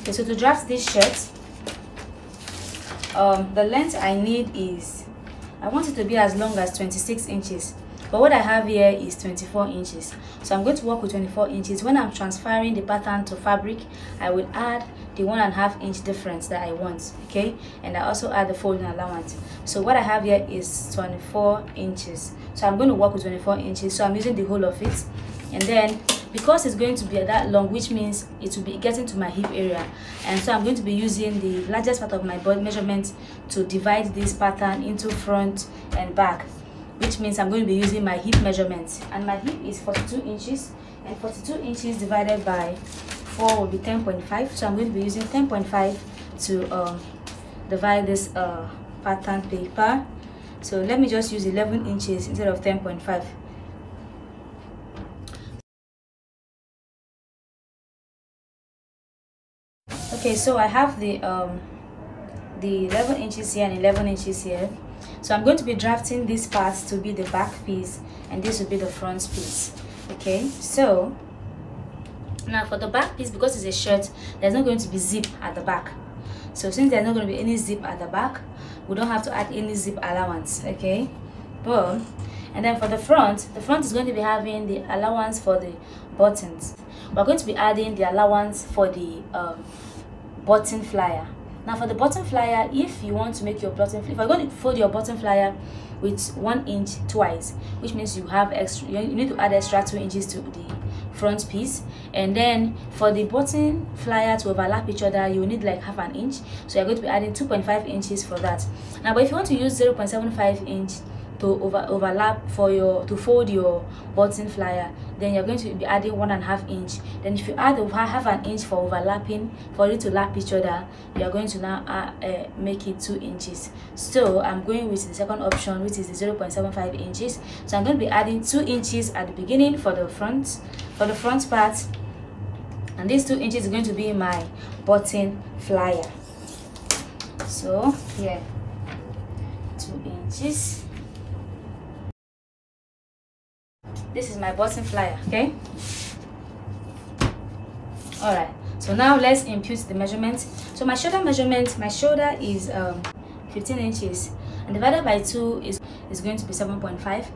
Okay, so to draft this shirt, the length I need is, I want it to be as long as 26 inches, but what I have here is 24 inches. So I'm going to work with 24 inches. When I'm transferring the pattern to fabric, I will add the 1.5 inch difference that I want, okay, and I also add the folding allowance. So what I have here is 24 inches. So I'm going to work with 24 inches. So I'm using the whole of it, and then because it's going to be that long, which means it will be getting to my hip area, and so I'm going to be using the largest part of my body measurement to divide this pattern into front and back, which means I'm going to be using my hip measurement, and my hip is 42 inches, and 42 inches divided by 4 will be 10.5. so I'm going to be using 10.5 to divide this pattern paper. So let me just use 11 inches instead of 10.5. Okay, so I have the 11 inches here and 11 inches here. So I'm going to be drafting this part to be the back piece, and this will be the front piece. Okay, so now for the back piece, because it's a shirt, there's not going to be zip at the back. So since there's not going to be any zip at the back, we don't have to add any zip allowance. Okay, boom. And then for the front is going to be having the allowance for the buttons. We're going to be adding the allowance for the button flyer. Now for the button flyer, if you want to make your button, if you're going to fold your button flyer with 1 inch twice, which means you have extra, you need to add extra 2 inches to the front piece. And then for the button flyer to overlap each other, you need like ½ inch, so you're going to be adding 2.5 inches for that. Now but if you want to use 0.75 inch to overlap for to fold your button flyer, then you're going to be adding 1.5 inch. Then if you add ½ inch for overlapping, for it to lap each other, you're going to now make it 2 inches. So I'm going with the second option, which is the 0.75 inches. So I'm going to be adding 2 inches at the beginning for the front part, and these 2 inches is going to be my button flyer. So here, 2 inches. This is my button flyer. Okay, all right, so now let's impute the measurement. So my shoulder measurement, my shoulder is 15 inches, and divided by 2 is going to be 7.5.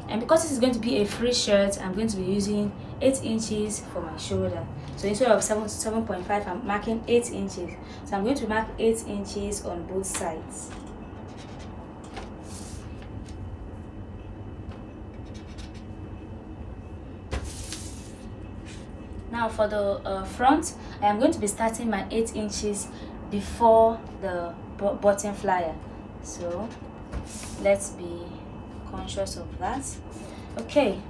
And because this is going to be a free shirt, I'm going to be using 8 inches for my shoulder. So instead of 7.5, I'm marking 8 inches. So I'm going to mark 8 inches on both sides. Now for the front, I am going to be starting my 8 inches before the button flyer. So let's be conscious of that. Okay,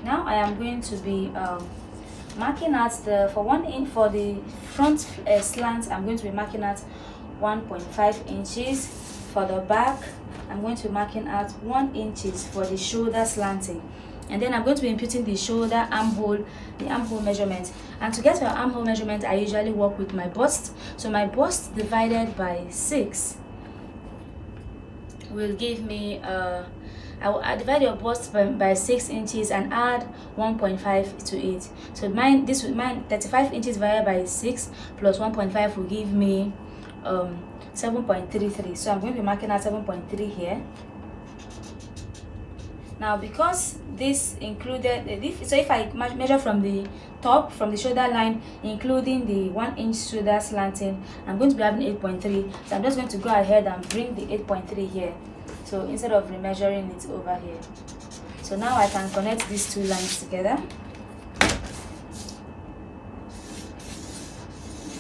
now I am going to be marking at for the front slant. I'm going to be marking at 1.5 inches. For the back, I'm going to be marking at 1 inches for the shoulder slanting. And then I'm going to be imputing the shoulder armhole, the armhole measurement. And to get your armhole measurement, I usually work with my bust. So my bust divided by 6 will give me I will divide your bust by 6 inches and add 1.5 to it. So mine 35 inches divided by 6 plus 1.5 will give me 7.33. So I'm going to be marking at 7.3 here. Now because this included, so if I measure from the top, from the shoulder line, including the 1 inch shoulder slanting, I'm going to be having 8.3. So I'm just going to go ahead and bring the 8.3 here. So instead of remeasuring it over here. So now I can connect these two lines together.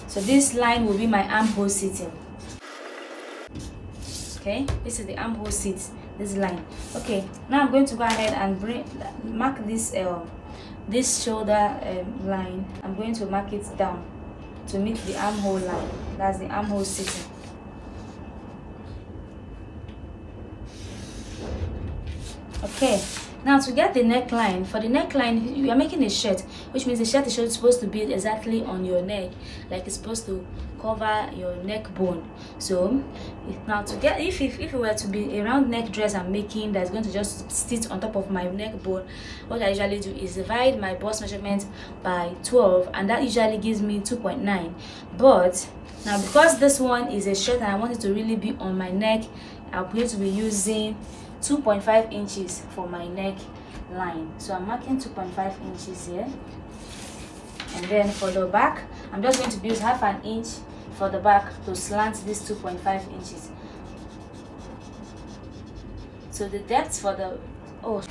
So this line will be my armhole seating. Okay, this is the armhole seat, this line. Okay, now I'm going to go ahead and mark this this shoulder line. I'm going to mark it down to meet the armhole line. That's the armhole seating. Okay, Now to get the neckline, for the neckline you are making a shirt, which means the shirt is supposed to be exactly on your neck, like it's supposed to cover your neck bone. So now to get, if it were to be a round neck dress I'm making that's going to just sit on top of my neck bone, what I usually do is divide my bust measurement by 12, and that usually gives me 2.9. But now because this one is a shirt and I want it to really be on my neck, I'm going to be using 2.5 inches for my neck line. So I'm marking 2.5 inches here, and then for the back I'm just going to use half an inch for the back to slant this 2.5 inches. So the depth for the, oh,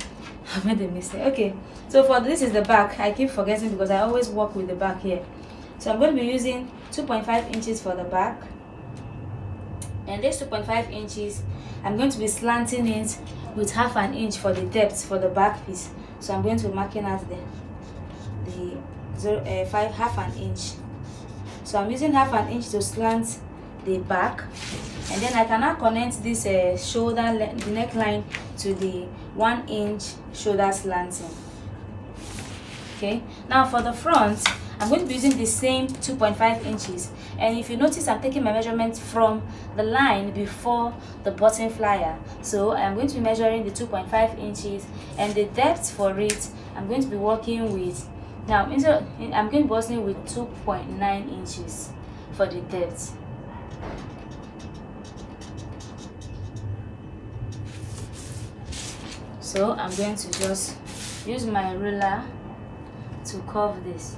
I made a mistake. Okay, so for this is the back. I keep forgetting because I always work with the back here. So I'm going to be using 2.5 inches for the back, and this 2.5 inches I'm going to be slanting it with half an inch for the depth for the back piece. So I'm going to be marking out half an inch. So I'm using half an inch to slant the back, and then I can now connect this shoulder, the neckline, to the 1 inch shoulder slanting. Okay, now for the front I'm going to be using the same 2.5 inches, and if you notice I'm taking my measurement from the line before the button flyer. So I'm going to be measuring the 2.5 inches, and the depth for it I'm going to be working with, now I'm going to be working with 2.9 inches for the depth. So I'm going to just use my ruler to curve this.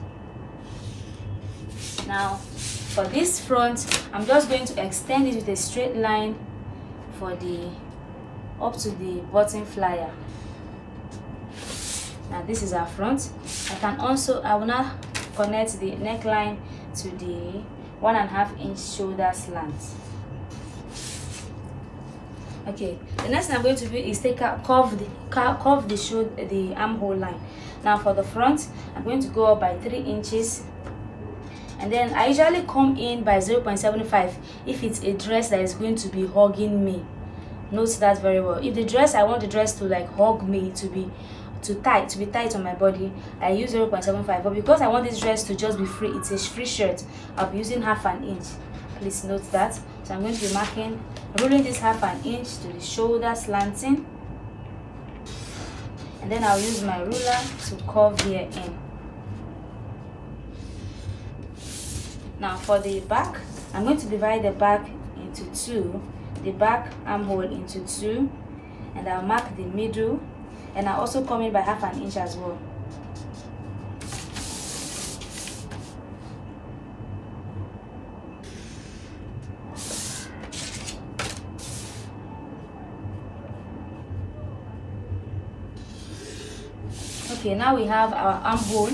Now for this front I'm just going to extend it with a straight line for the up to the button flyer. Now this is our front. I will now connect the neckline to the 1.5 inch shoulder slant. Okay, the next thing I'm going to do is curve the armhole line. Now for the front I'm going to go up by 3 inches, and then I usually come in by 0.75 if it's a dress that is going to be hugging me. Note that very well. If I want the dress to like hug me, to be tight on my body, I use 0.75. But because I want this dress to just be free, it's a free shirt, I'll be using half an inch. Please note that. So I'm going to be ruling this half an inch to the shoulder slanting, and then I'll use my ruler to curve here in. Now for the back, I'm going to divide the back into 2, the back armhole into 2, and I'll mark the middle, and I'll also come in by half an inch as well. Okay, now we have our armhole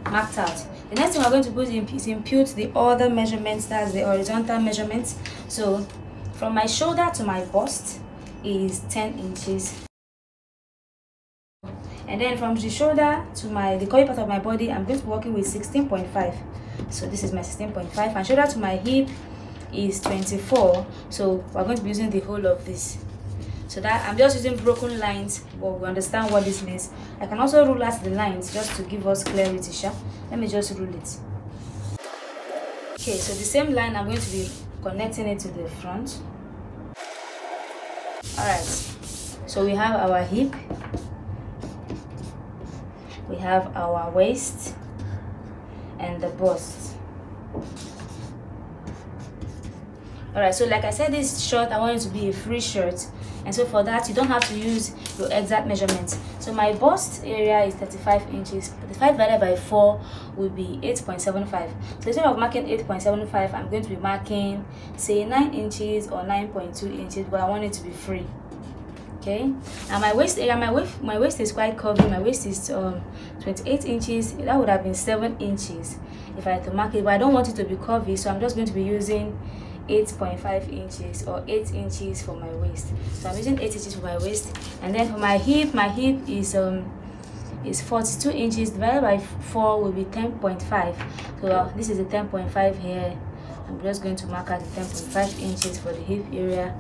marked out. The next thing we're going to do is impute the other measurements, that's the horizontal measurements. So from my shoulder to my bust is 10 inches. And then from the shoulder to the curvy part of my body, I'm going to be working with 16.5. So this is my 16.5. And shoulder to my hip is 24. So we're going to be using the whole of this. So that I'm just using broken lines, but we understand what this means. I can also rule out the lines just to give us clarity. Let me just rule it. Okay, so the same line, I'm going to be connecting it to the front. Alright, so we have our hip, we have our waist, and the bust. Alright, so like I said, this shirt I want it to be a free shirt, and so for that you don't have to use your exact measurements. So my bust area is 35 inches. 35 divided by 4 will be 8.75. So instead of marking 8.75, I'm going to be marking say 9 inches or 9.2 inches, but I want it to be free. Okay, and my waist area, my waist is quite curvy. My waist is 28 inches. That would have been 7 inches if I had to mark it, but I don't want it to be curvy, so I'm just going to be using 8.5 inches or 8 inches for my waist. So I'm using 8 inches for my waist. And then for my hip is 42 inches divided by 4 will be 10.5. So this is a 10.5 here. I'm just going to mark out the 10.5 inches for the hip area.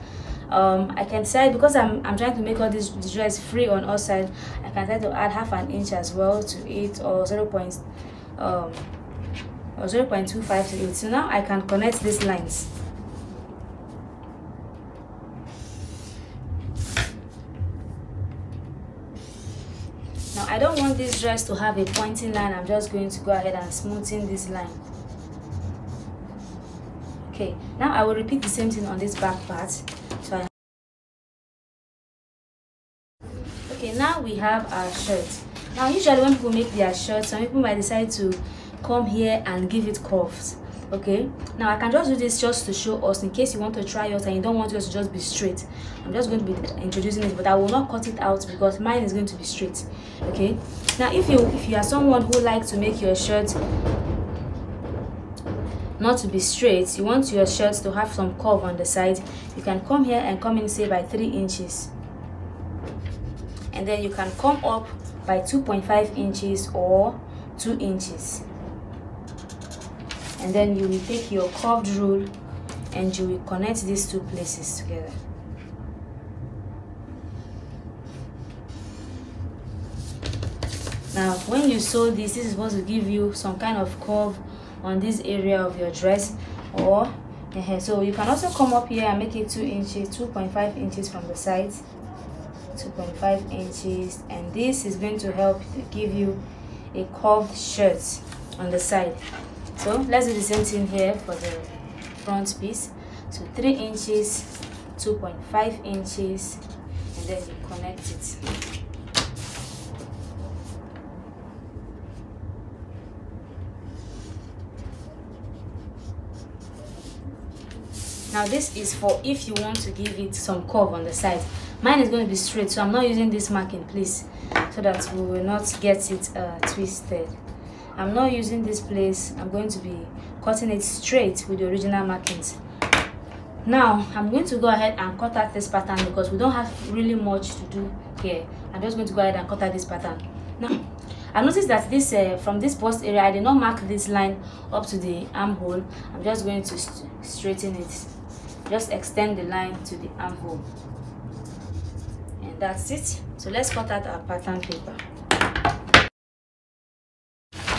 I can decide, because I'm trying to make all this dress free on all sides, I can try to add half an inch as well to it, or 0.25 to it. So now I can connect these lines. Now I don't want this dress to have a pointing line. I'm just going to go ahead and smoothen this line. Okay, now I will repeat the same thing on this back part. So okay, now we have our shirt. Now usually when people make their shirts, some people might decide to come here and give it curves. Okay, now I can just do this just to show us, in case you want to try yours and you don't want yours to just be straight. I'm just going to be introducing it, but I will not cut it out because mine is going to be straight. Okay, now if you are someone who likes to make your shirt not to be straight, you want your shirt to have some curve on the side, you can come here and come in, say, by 3 inches, and then you can come up by 2.5 inches or 2 inches, and then you will take your curved rule and you will connect these two places together. Now when you sew this is supposed to give you some kind of curve on this area of your dress, or so you can also come up here and make it 2 inches, 2.5 inches from the sides, 2.5 inches, and this is going to help to give you a curved shirt on the side. So let's do the same thing here for the front piece. So 3 inches, 2.5 inches, and then you connect it. Now this is for if you want to give it some curve on the side. Mine is going to be straight, so I'm not using this marking, please, so that we will not get it twisted. I'm not using this place. I'm going to be cutting it straight with the original markings. Now I'm going to go ahead and cut out this pattern because we don't have really much to do here. I'm just going to go ahead and cut out this pattern. Now I noticed that this from this bust area, I did not mark this line up to the armhole. I'm just going to straighten it. Just extend the line to the armhole, and that's it. So let's cut out our pattern paper.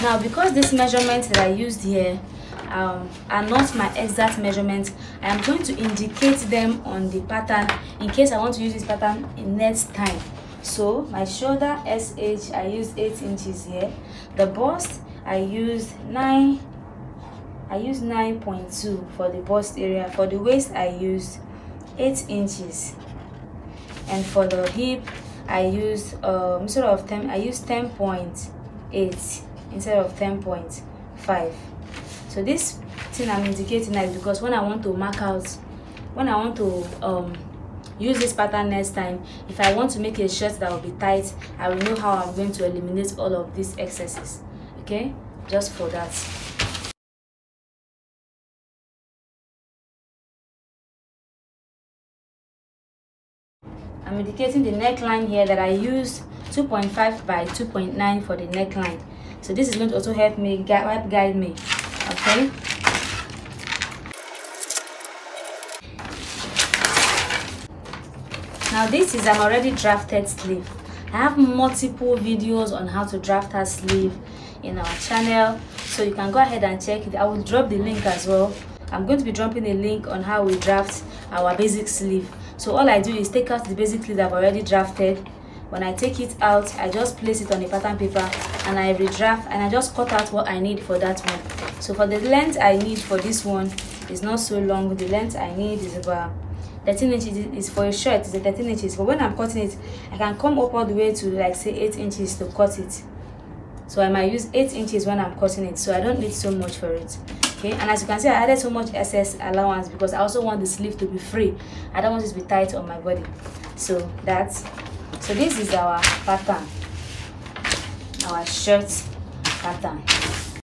Now because these measurements that I used here are not my exact measurements, I am going to indicate them on the pattern in case I want to use this pattern in next time. So my shoulder SH, I used 8 inches here. The bust, I used 9.2 for the bust area. For the waist, I used 8 inches, and for the hip, I used instead of 10, I used 10.8 instead of 10.5. So this thing I'm indicating is because when I want to mark out, when I want to use this pattern next time, if I want to make a shirt that will be tight, I will know how I'm going to eliminate all of these excesses. Okay, just for that. I'm indicating the neckline here that I used 2.5 by 2.9 for the neckline. So this is going to also help me guide me. Okay. Now this is an already drafted sleeve. I have multiple videos on how to draft a sleeve in our channel, so you can go ahead and check it. I will drop the link as well. I'm going to be dropping a link on how we draft our basic sleeve. So all I do is take out the basic sleeve that I've already drafted. When I take it out, I just place it on a pattern paper and I redraft, and I just cut out what I need for that one. So for the length I need for this one is not so long. The length I need is about 13 inches. Is for a shirt, it's a 13 inches, but when I'm cutting it, I can come up all the way to like say 8 inches to cut it. So I might use 8 inches when I'm cutting it, so I don't need so much for it. Okay, and as you can see, I added so much excess allowance because I also want the sleeve to be free. I don't want it to be tight on my body. So this is our pattern, our shirt pattern.